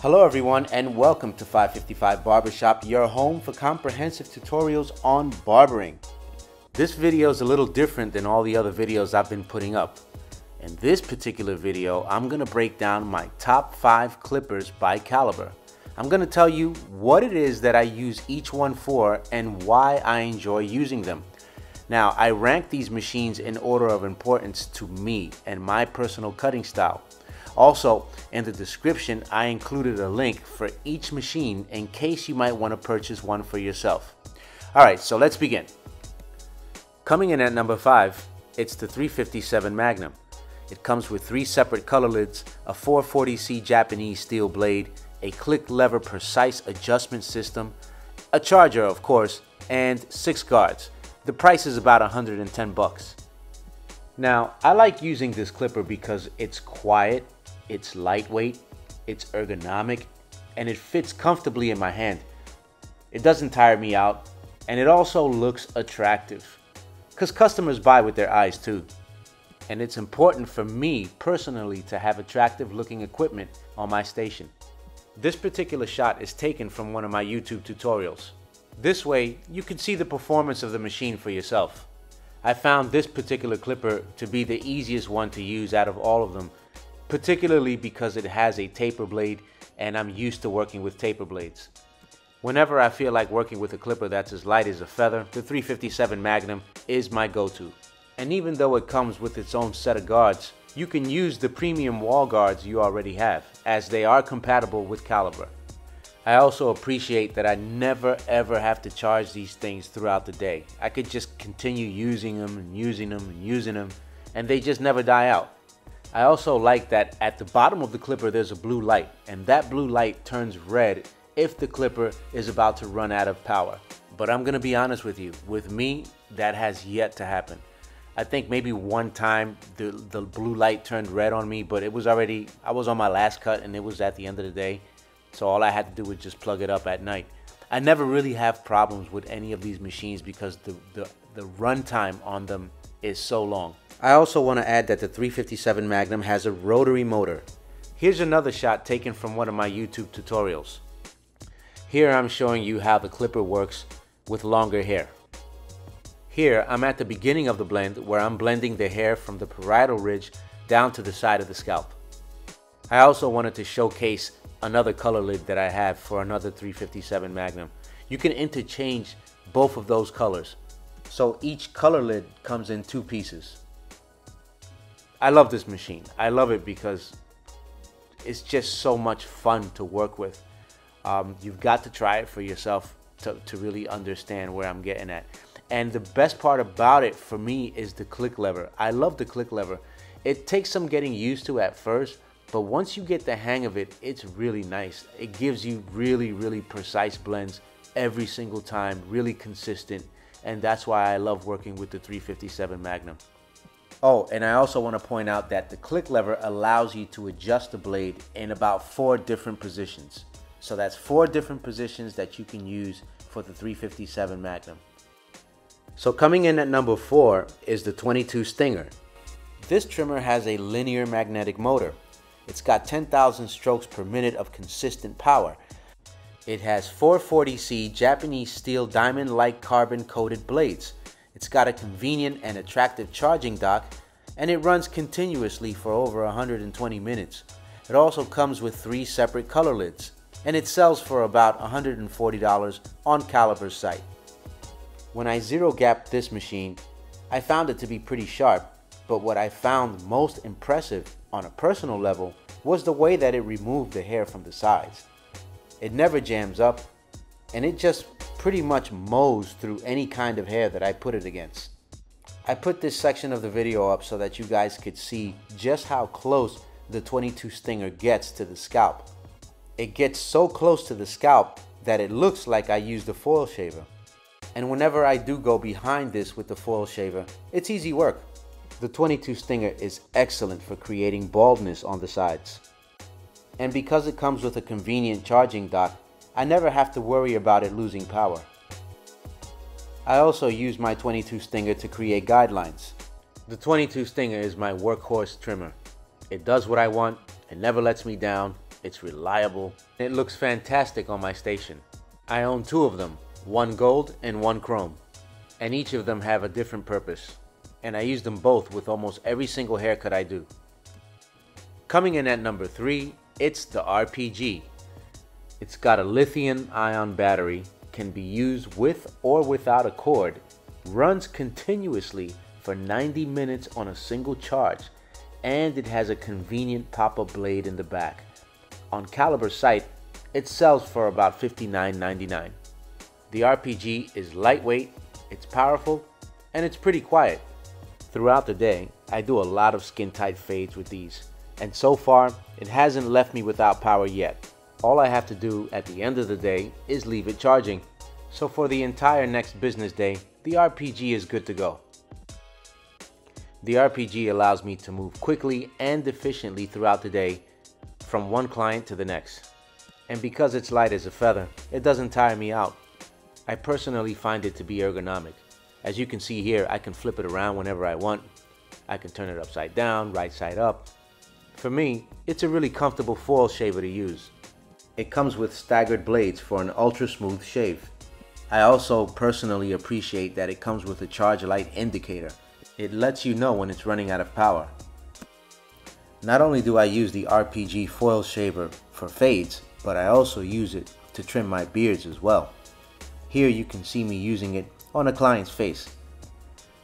Hello everyone and welcome to 555 Barbershop, your home for comprehensive tutorials on barbering. This video is a little different than all the other videos I've been putting up. In this particular video, I'm going to break down my top 5 clippers by caliber. I'm going to tell you what it is that I use each one for and why I enjoy using them. Now, I rank these machines in order of importance to me and my personal cutting style. Also, in the description, I included a link for each machine in case you might want to purchase one for yourself. Alright, so let's begin. Coming in at number 5, it's the 357 Magnum. It comes with 3 separate color lids, a 440C Japanese steel blade, a click lever precise adjustment system, a charger of course, and 6 guards. The price is about 110 bucks. Now, I like using this clipper because it's quiet, it's lightweight, it's ergonomic, and it fits comfortably in my hand. It doesn't tire me out, and it also looks attractive. Because customers buy with their eyes too. And it's important for me personally to have attractive looking equipment on my station. This particular shot is taken from one of my YouTube tutorials. This way, you can see the performance of the machine for yourself. I found this particular clipper to be the easiest one to use out of all of them, particularly because it has a taper blade and I'm used to working with taper blades. Whenever I feel like working with a clipper that's as light as a feather, the 357 Magnum is my go-to. And even though it comes with its own set of guards, you can use the premium wall guards you already have, as they are compatible with caliber. I also appreciate that I never ever have to charge these things throughout the day. I could just continue using them and using them and using them, and they just never die out. I also like that at the bottom of the clipper there's a blue light, and that blue light turns red if the clipper is about to run out of power. But I'm gonna be honest with you, with me, that has yet to happen. I think maybe one time the blue light turned red on me, but it was already, I was on my last cut and it was at the end of the day. So all I had to do was just plug it up at night. I never really have problems with any of these machines because the runtime on them is so long. I also want to add that the 357 Magnum has a rotary motor. Here's another shot taken from one of my YouTube tutorials. Here I'm showing you how the clipper works with longer hair. Here I'm at the beginning of the blend where I'm blending the hair from the parietal ridge down to the side of the scalp. I also wanted to showcase another color lid that I have for another 357 Magnum. You can interchange both of those colors. So each color lid comes in 2 pieces. I love this machine. I love it because it's just so much fun to work with. You've got to try it for yourself to really understand where I'm getting at. And the best part about it for me is the click lever. I love the click lever. It takes some getting used to at first, but once you get the hang of it, it's really nice. It gives you really precise blends every single time, really consistent, and that's why I love working with the 357 Magnum. Oh, and I also want to point out that the click lever allows you to adjust the blade in about 4 different positions. So that's 4 different positions that you can use for the 357 Magnum. So coming in at number 4 is the 22 Stinger. This trimmer has a linear magnetic motor. It's got 10,000 strokes per minute of consistent power. It has 440C Japanese steel diamond-like carbon-coated blades. It's got a convenient and attractive charging dock, and it runs continuously for over 120 minutes. It also comes with 3 separate color lids, and it sells for about $140 on Caliber's site. When I zero gapped this machine, I found it to be pretty sharp, but what I found most impressive on a personal level was the way that it removed the hair from the sides. It never jams up, and it just pretty much mows through any kind of hair that I put it against. I put this section of the video up so that you guys could see just how close the 22 Stinger gets to the scalp. It gets so close to the scalp that it looks like I used a foil shaver. And whenever I do go behind this with the foil shaver, it's easy work. The 22 Stinger is excellent for creating baldness on the sides. And because it comes with a convenient charging dock, I never have to worry about it losing power. I also use my 22 Stinger to create guidelines. The 22 Stinger is my workhorse trimmer. It does what I want, it never lets me down, it's reliable, and it looks fantastic on my station. I own two of them, one gold and one chrome, and each of them have a different purpose, and I use them both with almost every single haircut I do. Coming in at number 3, it's the RPG. It's got a lithium-ion battery, can be used with or without a cord, runs continuously for 90 minutes on a single charge, and it has a convenient pop-up blade in the back. On Caliber's site, it sells for about $59.99. The RPG is lightweight, it's powerful, and it's pretty quiet. Throughout the day, I do a lot of skin-tight fades with these, and so far, it hasn't left me without power yet. All I have to do at the end of the day is leave it charging. So for the entire next business day, the RPG is good to go. The RPG allows me to move quickly and efficiently throughout the day from one client to the next. And because it's light as a feather, it doesn't tire me out. I personally find it to be ergonomic. As you can see here, I can flip it around whenever I want. I can turn it upside down, right side up. For me, it's a really comfortable foil shaver to use. It comes with staggered blades for an ultra smooth shave. I also personally appreciate that it comes with a charge light indicator. It lets you know when it's running out of power. Not only do I use the RPG foil shaver for fades, but I also use it to trim my beards as well. Here you can see me using it on a client's face.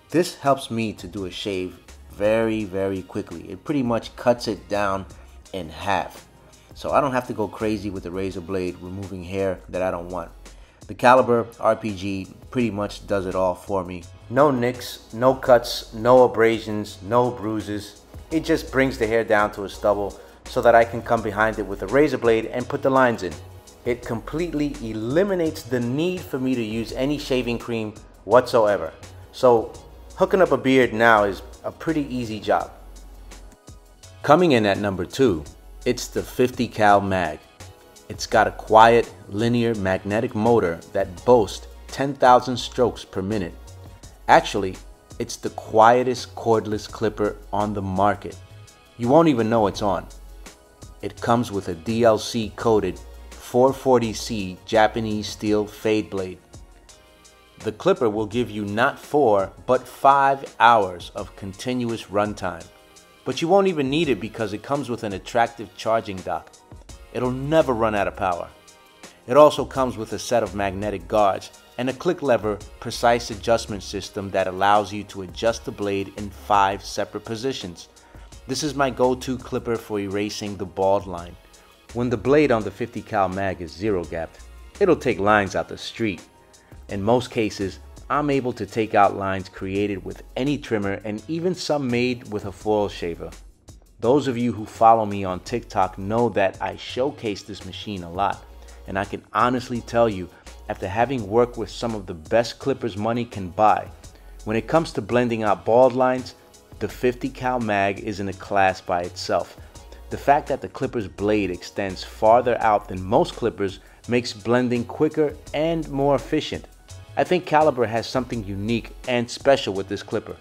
This helps me to do a shave very quickly. It pretty much cuts it down in half. So I don't have to go crazy with the razor blade removing hair that I don't want. The Caliber RPG pretty much does it all for me. No nicks, no cuts, no abrasions, no bruises. It just brings the hair down to a stubble so that I can come behind it with a razor blade and put the lines in. It completely eliminates the need for me to use any shaving cream whatsoever. So hooking up a beard now is a pretty easy job. Coming in at number 2, it's the 50 cal mag. It's got a quiet, linear magnetic motor that boasts 10,000 strokes per minute. Actually, it's the quietest cordless clipper on the market. You won't even know it's on. It comes with a DLC coated 440C Japanese steel fade blade. The clipper will give you not 4, but 5 hours of continuous runtime. But you won't even need it because it comes with an attractive charging dock. It'll never run out of power. It also comes with a set of magnetic guards and a click lever precise adjustment system that allows you to adjust the blade in 5 separate positions. This is my go-to clipper for erasing the bald line. When the blade on the 50 cal mag is zero gapped, it'll take lines out the street. In most cases, I'm able to take out lines created with any trimmer and even some made with a foil shaver. Those of you who follow me on TikTok know that I showcase this machine a lot, and I can honestly tell you, after having worked with some of the best clippers money can buy, when it comes to blending out bald lines, the 50 cal mag is in a class by itself. The fact that the clipper's blade extends farther out than most clippers makes blending quicker and more efficient. I think Caliber has something unique and special with this clipper.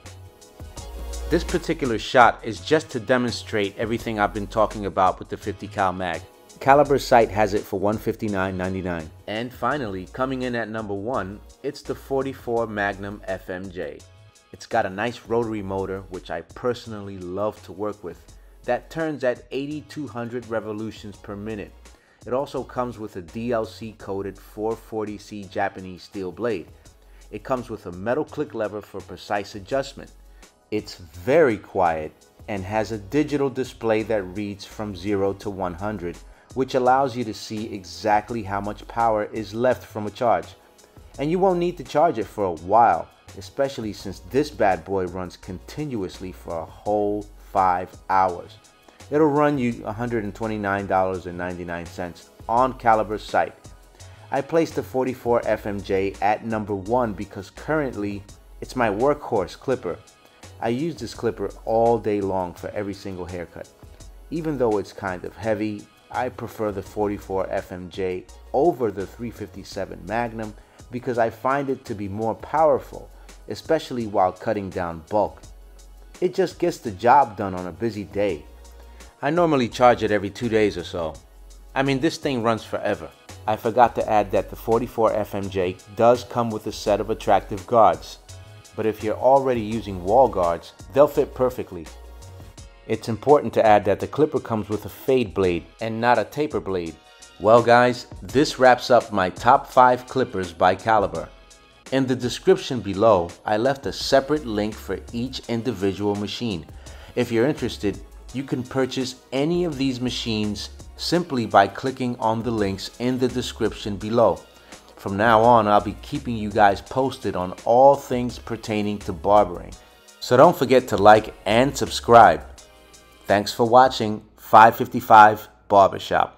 This particular shot is just to demonstrate everything I've been talking about with the 50 cal mag. Caliber's site has it for $159.99. And finally, coming in at number 1, it's the 44 Magnum FMJ. It's got a nice rotary motor, which I personally love to work with, that turns at 8,200 revolutions per minute. It also comes with a DLC coated 440C Japanese steel blade. It comes with a metal click lever for precise adjustment. It's very quiet and has a digital display that reads from 0 to 100, which allows you to see exactly how much power is left from a charge. And you won't need to charge it for a while, especially since this bad boy runs continuously for a whole 5 hours. It'll run you $129.99 on Caliber's site. I placed the 44 FMJ at number 1 because currently it's my workhorse clipper. I use this clipper all day long for every single haircut. Even though it's kind of heavy, I prefer the 44 FMJ over the 357 Magnum because I find it to be more powerful, especially while cutting down bulk. It just gets the job done on a busy day. I normally charge it every 2 days or so. I mean, this thing runs forever. I forgot to add that the 44 FMJ does come with a set of attractive guards, but if you're already using wall guards, they'll fit perfectly. It's important to add that the clipper comes with a fade blade and not a taper blade. Well guys, this wraps up my top 5 clippers by caliber. In the description below, I left a separate link for each individual machine. If you're interested, you can purchase any of these machines simply by clicking on the links in the description below. From now on, I'll be keeping you guys posted on all things pertaining to barbering. So don't forget to like and subscribe. Thanks for watching 555 Barbershop.